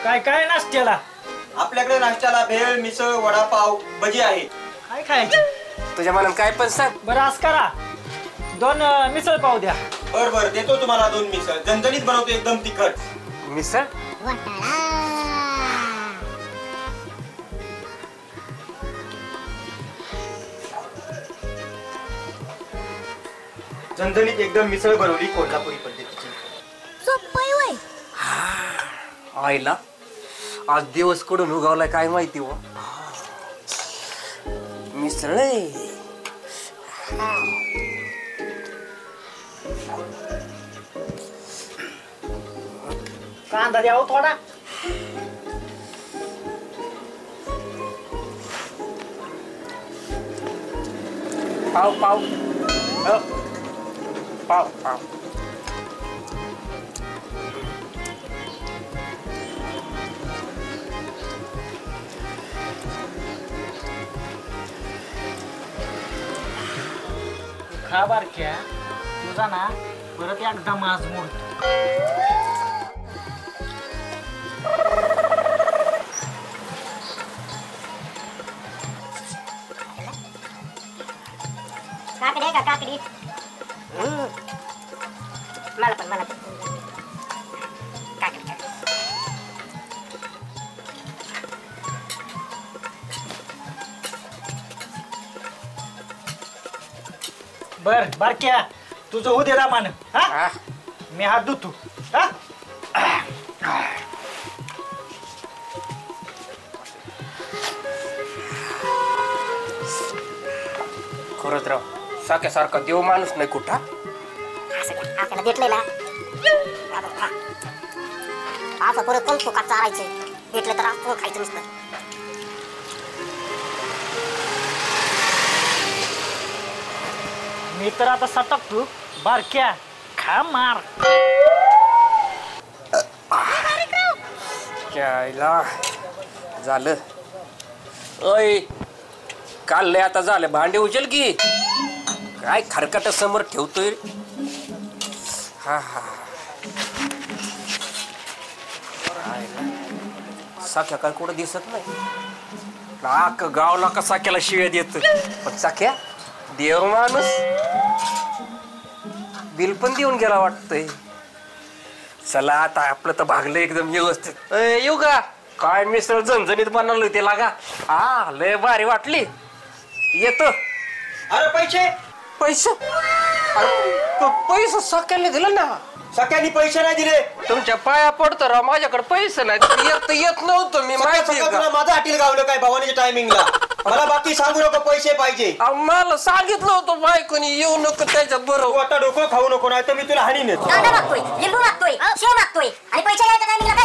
काय काय नाश्त्याला? आपल्याकडे नाश्त्याला भेळ, मिसळ, वडापाव, भजी आहे. काय खायचं? तुझ्या मनात काय पण सांग. बरं असं करा, 2 मिसळ पाव द्या. बर देतो तुम्हाला 2 मिसळ. झणझणीत बनवतो, एकदम तिखट. मिसळ झणझणीत एकदम मिसळ बनवली कोल्हापुरी पद्धतीची. आईला आज दिवस कडून उगावलाय काय माहिती हो. मिसळ कांदा द्यावं थोडा. पाव पाव पाव पाव खा बारक्या, तुझा ना परत एकदा माज मोडतो. काकडी आहे का काकडी? मला पण काकडी. बर बारक्या, तुझं होऊ दे रामान. हा, मी हात धुतो. हा, खरंच राव, सारखा देव माणूस नाही कुठं. आपल्याला भेटलंय ना असं परत कौतुक का चारायचे. भेटले तर असं खायचं नुसतं. मी तर आता सटकतो. बारक्या खा मार. यायला झालं. ओय काल आता झालं, भांडे उचल की. काय खरकट समोर ठेवतोय. हा हा साख्या काय कुठं दिसत नाही. लाक गावला का साख्याला शिव्या देत. पण साख्या देव माणूस, बिल पण देऊन गेला वाटतंय. चला आता आपलं तर भागलं एकदम व्यवस्थित. येऊ का? काय मिसळ झणझणीत बनवलं ते लागा. हा लय भारी वाटली. येतो. अरे पैसे पैसे साख्याला दिलं ना. सगळ्यांनी पैसे नाही दिले. तुमच्या पाया पडतो राव, माझ्याकडे पैसे नाही. येत नव्हतं मी. माहिती माझं हॉटेल गावलं काय भवानीच्या टायमिंगला. मला बाकी सांगू नको, पैसे पाहिजे. मला सांगितलं होतं बायकोनी येऊ नको त्याच्या बरोबर. आता डोकं खाऊ नको, नाही तर मी तुला हानी नेतो. कांदा मागतोय, लिंबू मागतोय, शेव मागतोय आणि पैसे द्यायच्या टायमिंगला